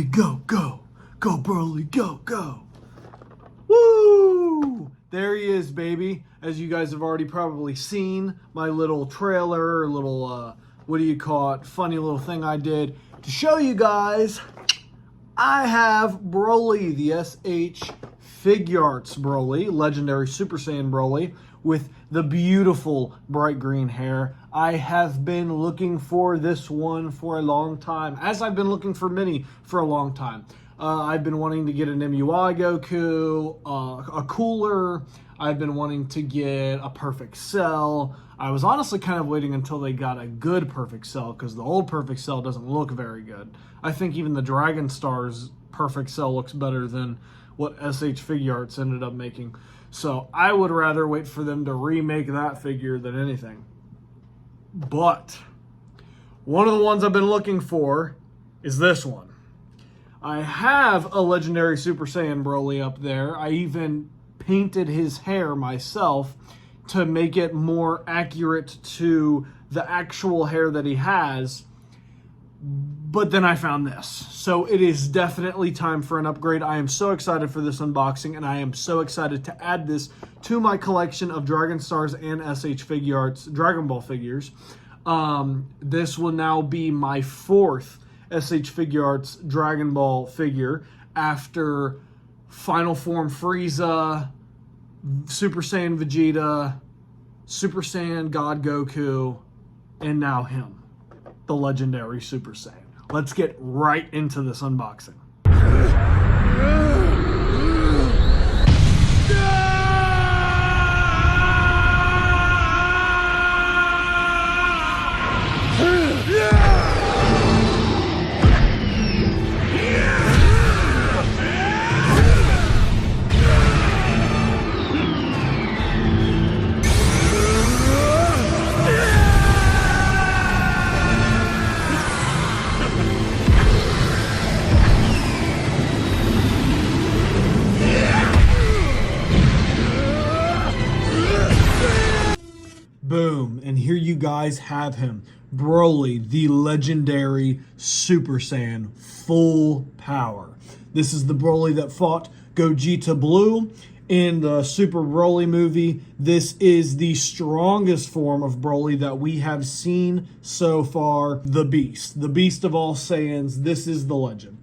Broly, go, go. Go, Broly, go, go. Woo! There he is, baby. As you guys have already probably seen, my little trailer, little, what do you call it, funny little thing I did to show you guys. I have Broly, the S.H.Figuarts Broly, legendary Super Saiyan Broly, with the beautiful bright green hair. I have been looking for this one for a long time, as I've been looking for many for a long time. I've been wanting to get an MUI Goku, a cooler. I've been wanting to get a Perfect Cell. I was honestly kind of waiting until they got a good Perfect Cell, because the old Perfect Cell doesn't look very good. I think even the Dragon Star's Perfect Cell looks better than what S.H.Figuarts ended up making. So I would rather wait for them to remake that figure than anything. But one of the ones I've been looking for is this one. I have a legendary Super Saiyan Broly up there. I even painted his hair myself to make it more accurate to the actual hair that he has. But then I found this. So it is definitely time for an upgrade. I am so excited for this unboxing, and I am so excited to add this to my collection of Dragon Stars and S.H.Figuarts Dragon Ball figures. This will now be my fourth S.H.Figuarts Dragon Ball figure after Final Form Frieza, Super Saiyan Vegeta, Super Saiyan God Goku, and now him, the legendary Super Saiyan. Let's get right into this unboxing. Boom, and here you guys have him, Broly, the legendary Super Saiyan Full Power. This is the Broly that fought Gogeta Blue in the Super Broly movie. This is the strongest form of Broly that we have seen so far, the Beast of all Saiyans. This is the legend.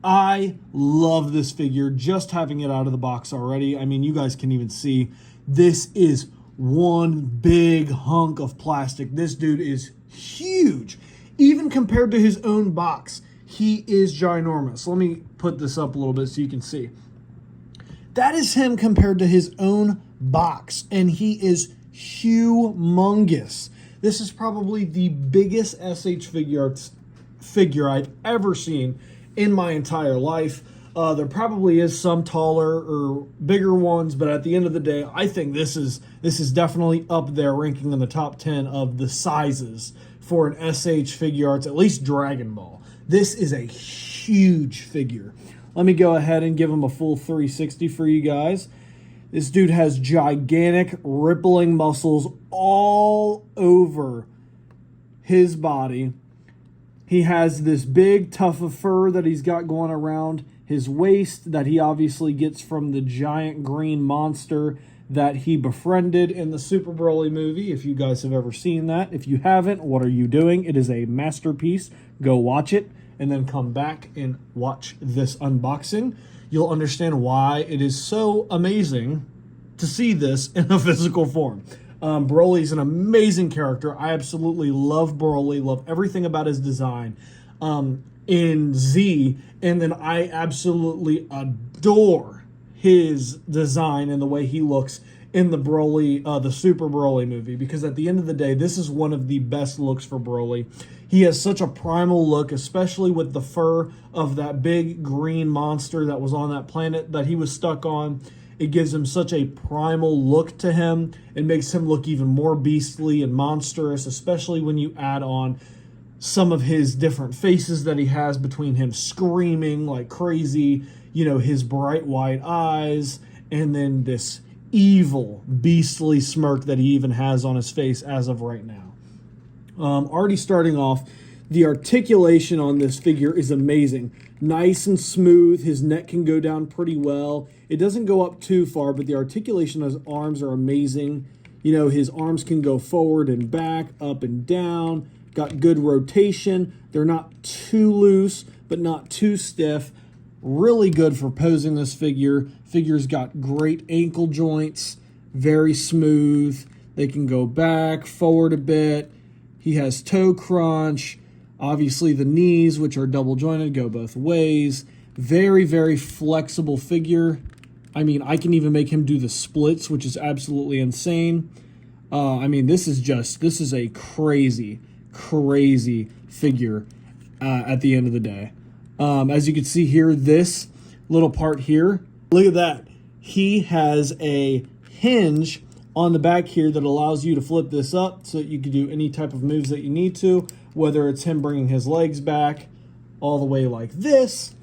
I love this figure, just having it out of the box already. I mean, you guys can even see this is one big hunk of plastic. This dude is huge. Even compared to his own box, he is ginormous. Let me put this up a little bit so you can see. That is him compared to his own box, and he is humongous. This is probably the biggest S.H.Figuarts figure I've ever seen in my entire life. There probably is some taller or bigger ones, but at the end of the day, I think this is definitely up there, ranking in the top 10 of the sizes for an S.H.Figuarts, at least Dragon Ball. This is a huge figure. Let me go ahead and give him a full 360 for you guys. This dude has gigantic rippling muscles all over his body. He has this big tuft of fur that he's got going around his waist that he obviously gets from the giant green monster that he befriended in the Super Broly movie, if you guys have ever seen that. If you haven't, what are you doing? It is a masterpiece. Go watch it and then come back and watch this unboxing. You'll understand why it is so amazing to see this in a physical form. Broly is an amazing character. I absolutely love Broly, love everything about his design in Z, and then I absolutely adore his design and the way he looks in the Broly, the Super Broly movie, because at the end of the day, this is one of the best looks for Broly. He has such a primal look, especially with the fur of that big green monster that was on that planet that he was stuck on. It gives him such a primal look to him. It makes him look even more beastly and monstrous, especially when you add on some of his different faces that he has between him screaming like crazy, you know, his bright white eyes, and then this evil, beastly smirk that he even has on his face as of right now. Already starting off, The articulation on this figure is amazing. Nice and smooth. His neck can go down pretty well. It doesn't go up too far, but the articulation of his arms are amazing. You know, his arms can go forward and back, up and down. Got good rotation. They're not too loose, but not too stiff. Really good for posing this figure. Figure's got great ankle joints. Very smooth. They can go back, forward a bit. He has toe crunch. Obviously the knees, which are double jointed, go both ways. Very, very flexible figure. I mean, I can even make him do the splits, which is absolutely insane. I mean, this is a crazy, crazy figure at the end of the day. As you can see here, this little part here, look at that. He has a hinge on the back here that allows you to flip this up so that you can do any type of moves that you need to, whether it's him bringing his legs back all the way like this.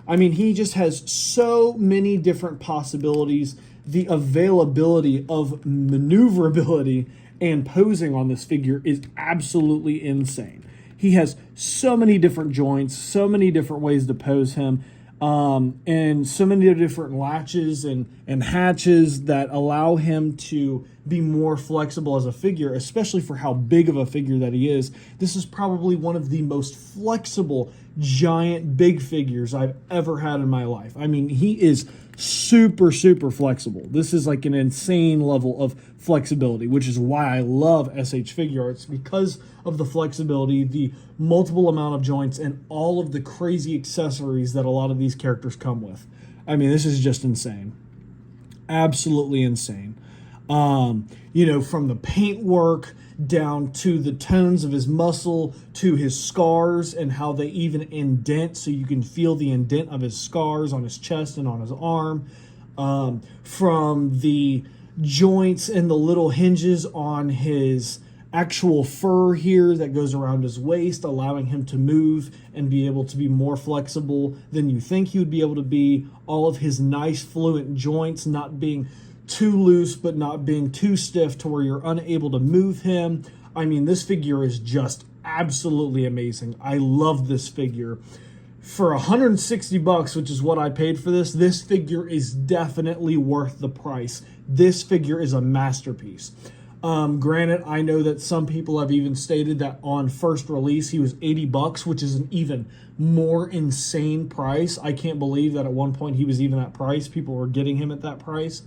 I mean, he just has so many different possibilities. The availability of maneuverability and posing on this figure is absolutely insane. He has so many different joints, so many different ways to pose him, and so many different latches and hatches that allow him to be more flexible as a figure, especially for how big of a figure that he is. This is probably one of the most flexible, giant, big figures I've ever had in my life. I mean, he is super, super flexible. This is like an insane level of flexibility, which is why I love S.H.Figuarts, because of the flexibility, the multiple amount of joints, and all of the crazy accessories that a lot of these characters come with. I mean, this is just insane. Absolutely insane. You know, from the paintwork down to the tones of his muscle, to his scars and how they even indent, so you can feel the indent of his scars on his chest and on his arm. From the joints and the little hinges on his actual fur here that goes around his waist, allowing him to move and be able to be more flexible than you think he would be able to be. All of his nice fluent joints not being too loose but not being too stiff to where you're unable to move him. I mean, this figure is just absolutely amazing. I love this figure. For $160, which is what I paid for this figure is definitely worth the price. This figure is a masterpiece. Granted, I know that some people have even stated that on first release he was $80, which is an even more insane price. I can't believe that at one point he was even that price. People were getting him at that price.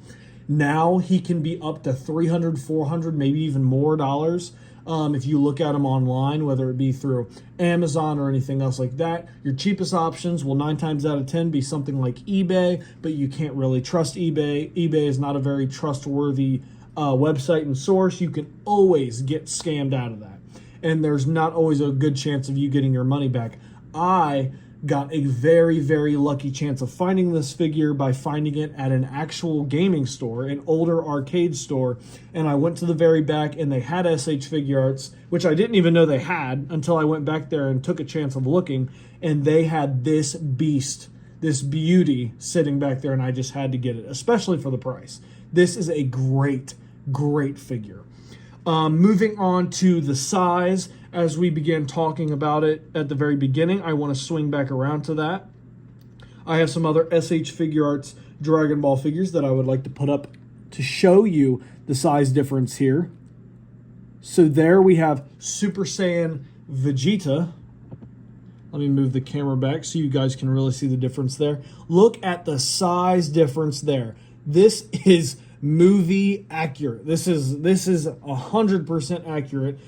Now he can be up to $300, $400, maybe even more dollars. If you look at him online, whether it be through Amazon or anything else like that. Your cheapest options will 9 times out of 10 be something like eBay, but you can't really trust eBay. eBay is not a very trustworthy website and source. You can always get scammed out of that, and there's not always a good chance of you getting your money back. I got a very, very lucky chance of finding this figure by finding it at an actual gaming store, an older arcade store, and I went to the very back and they had S.H.Figuarts, which I didn't even know they had until I went back there and took a chance of looking, and they had this beast, this beauty sitting back there, and I just had to get it, especially for the price. This is a great, great figure. Moving on to the size, as we began talking about it at the very beginning, I want to swing back around to that. I have some other S.H.Figuarts Dragon Ball figures that I would like to put up to show you the size difference here. So there we have Super Saiyan Vegeta. Let me move the camera back so you guys can really see the difference there. Look at the size difference there. This is movie accurate. This is 100% accurate.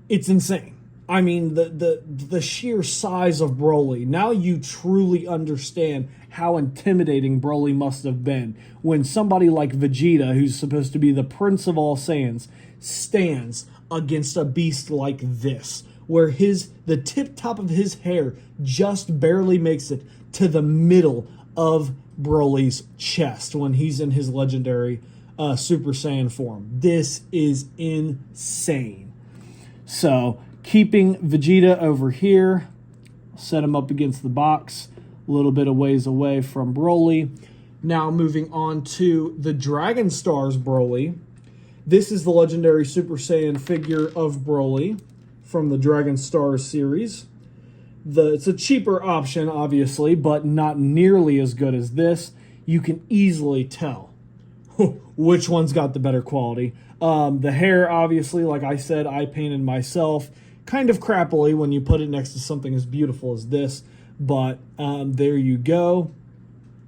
It's insane. I mean, the sheer size of Broly. Now you truly understand how intimidating Broly must have been when somebody like Vegeta, who's supposed to be the prince of all Saiyans, stands against a beast like this, where the tip top of his hair just barely makes it to the middle of Broly's chest when he's in his legendary Super Saiyan form. This is insane. So, keeping Vegeta over here, set him up against the box, a little bit of ways away from Broly. Now moving on to the Dragon Stars Broly. This is the legendary Super Saiyan figure of Broly from the Dragon Stars series. It's a cheaper option, obviously, but not nearly as good as this. You can easily tell which one's got the better quality. The hair, obviously, like I said, I painted myself kind of crappily when you put it next to something as beautiful as this. But there you go.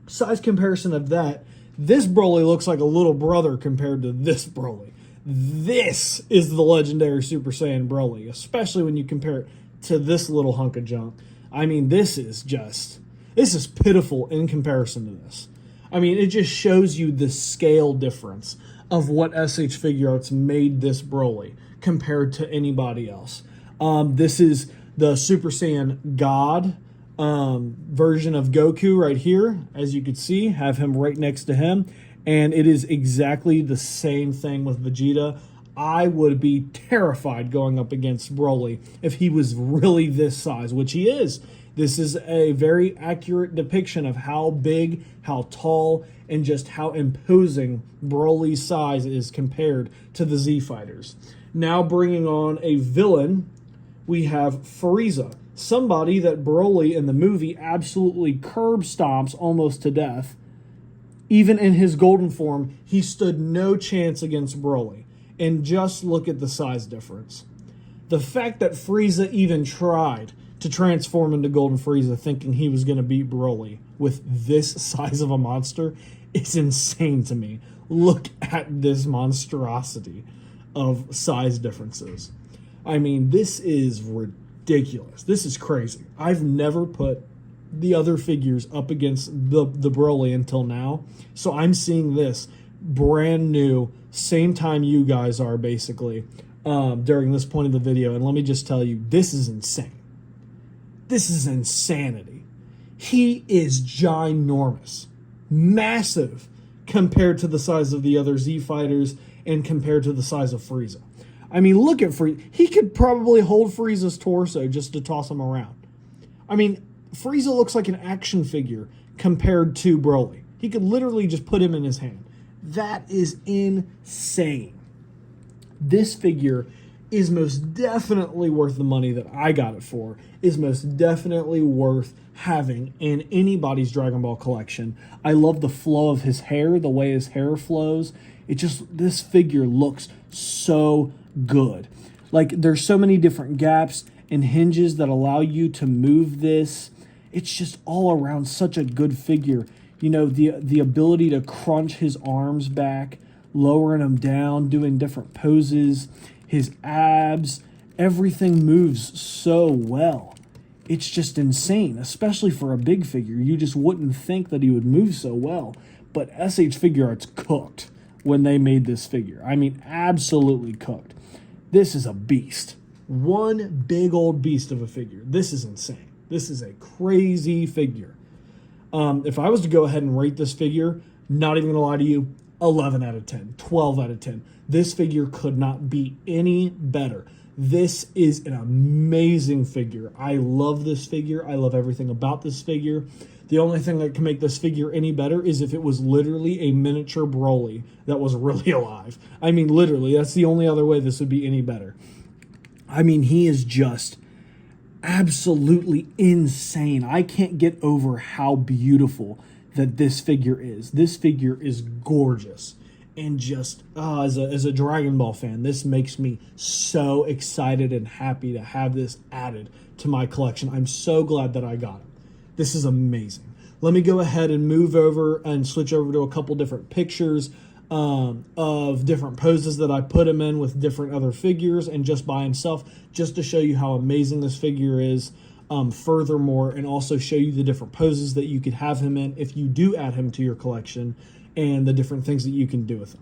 Size comparison of that. This Broly looks like a little brother compared to this Broly. This is the legendary Super Saiyan Broly, especially when you compare it to this little hunk of junk. I mean, this is pitiful in comparison to this. I mean, it just shows you the scale difference of what S.H. Figuarts made this Broly compared to anybody else. This is the Super Saiyan God version of Goku right here. As you can see, have him right next to him. And it is exactly the same thing with Vegeta. I would be terrified going up against Broly if he was really this size, which he is. This is a very accurate depiction of how big, how tall, and just how imposing Broly's size is compared to the Z Fighters. Now bringing on a villain, we have Frieza, somebody that Broly in the movie absolutely curb stomps almost to death. Even in his golden form, he stood no chance against Broly. And just look at the size difference. The fact that Frieza even tried to transform into Golden Frieza thinking he was going to beat Broly with this size of a monster is insane to me. Look at this monstrosity of size differences. I mean, this is ridiculous. This is crazy. I've never put the other figures up against the Broly until now. So I'm seeing this brand new, same time you guys are basically during this point of the video. And let me just tell you, this is insane. This is insanity. He is ginormous, massive compared to the size of the other Z Fighters and compared to the size of Frieza. I mean, look at Frieza. He could probably hold Frieza's torso just to toss him around. I mean, Frieza looks like an action figure compared to Broly. He could literally just put him in his hand. That is insane. This figure is most definitely worth the money that I got it for, is most definitely worth having in anybody's Dragon Ball collection. I love the flow of his hair, the way his hair flows. This figure looks so good. Like, there's so many different gaps and hinges that allow you to move this. It's just all around such a good figure. You know, the ability to crunch his arms back, lowering them down, doing different poses, his abs, everything moves so well. It's just insane, especially for a big figure. You just wouldn't think that he would move so well. But S.H. Figuarts cooked when they made this figure. I mean, absolutely cooked. This is a beast. One big old beast of a figure. This is insane. This is a crazy figure. If I was to go ahead and rate this figure, not even going to lie to you, 11 out of 10, 12 out of 10. This figure could not be any better. This is an amazing figure. I love this figure. I love everything about this figure. The only thing that can make this figure any better is if it was literally a miniature Broly that was really alive. I mean, literally, that's the only other way this would be any better. I mean, he is just absolutely insane. I can't get over how beautiful that this figure is. This figure is gorgeous. And just as a Dragon Ball fan, this makes me so excited and happy to have this added to my collection. I'm so glad that I got it. This is amazing. Let me go ahead and move over and switch over to a couple different pictures of different poses that I put him in with different other figures and just by himself, just to show you how amazing this figure is. Furthermore, and also show you the different poses that you could have him in if you do add him to your collection and the different things that you can do with him.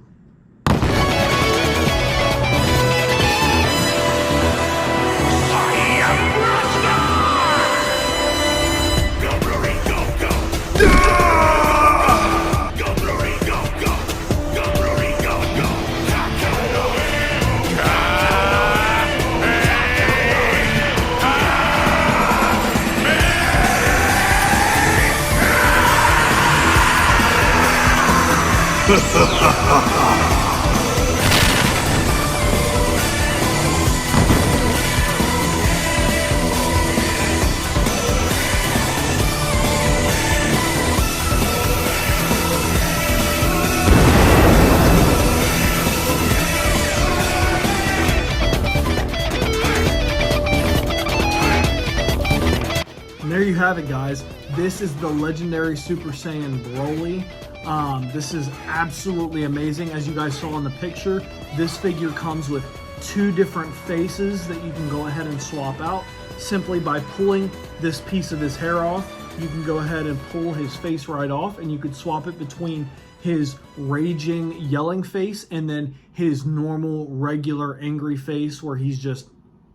have it, guys. This is the legendary Super Saiyan Broly. This is absolutely amazing. As you guys saw in the picture, this figure comes with 2 different faces that you can go ahead and swap out. Simply by pulling this piece of his hair off, you can go ahead and pull his face right off, and you could swap it between his raging, yelling face and then his normal, regular, angry face where he's just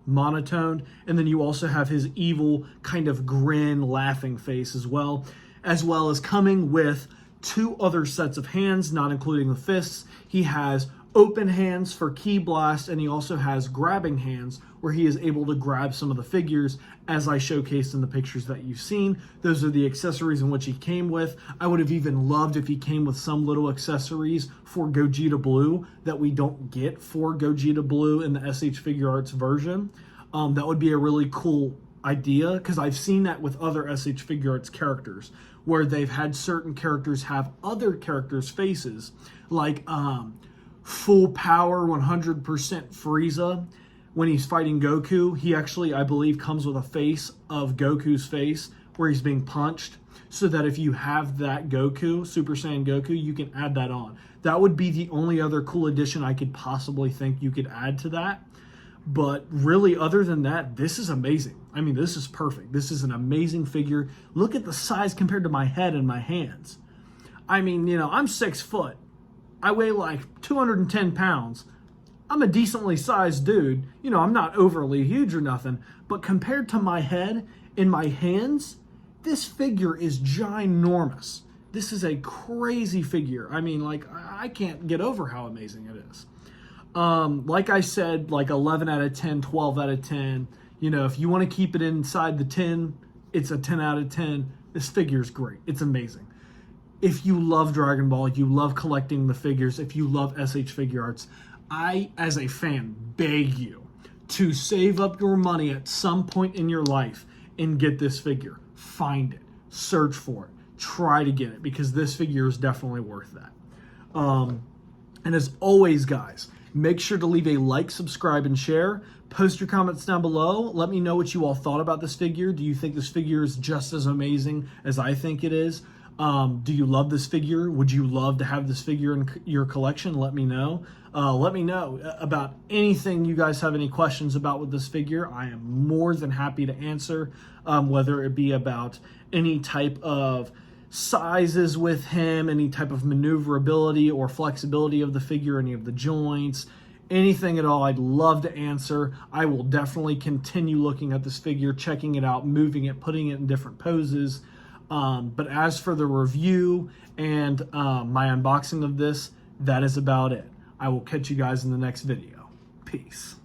monotoned. And then you also have his evil kind of grin, laughing face as well as coming with 2 other sets of hands, not including the fists. He has open hands for Ki Blast, and he also has grabbing hands where he is able to grab some of the figures, as I showcased in the pictures that you've seen. Those are the accessories in which he came with. I would have even loved if he came with some little accessories for Gogeta Blue that we don't get for Gogeta Blue in the S.H.Figuarts version. That would be a really cool idea, because I've seen that with other S.H.Figuarts characters, where they've had certain characters have other characters' faces, like Full Power 100% Frieza. When he's fighting Goku, he actually, I believe, comes with a face of Goku's face where he's being punched, so that if you have that Goku, Super Saiyan Goku, you can add that on. That would be the only other cool addition I could possibly think you could add to that. But really, other than that, this is amazing. I mean, this is perfect. This is an amazing figure. Look at the size compared to my head and my hands. I mean, you know, I'm 6 foot. I weigh like 210 pounds. I'm a decently sized dude. You know, I'm not overly huge or nothing. But compared to my head and my hands, this figure is ginormous. This is a crazy figure. I mean, like, I can't get over how amazing it is. Like I said, like 11 out of 10, 12 out of 10. You know, if you want to keep it inside the 10, it's a 10 out of 10. This figure is great. It's amazing. If you love Dragon Ball, you love collecting the figures, if you love S.H.Figuarts, I, as a fan, beg you to save up your money at some point in your life and get this figure. Find it. Search for it. Try to get it, because this figure is definitely worth that. And as always, guys, make sure to leave a like, subscribe, and share. Post your comments down below. Let me know what you all thought about this figure. Do you think this figure is just as amazing as I think it is? Do you love this figure? Would you love to have this figure in your collection? Let me know. Let me know about anything you guys have any questions about with this figure. I am more than happy to answer, whether it be about any type of sizes with him, any type of maneuverability or flexibility of the figure, any of the joints, anything at all. I'd love to answer. I will definitely continue looking at this figure, checking it out, moving it, putting it in different poses. But as for the review and my unboxing of this, that is about it. I will catch you guys in the next video. Peace.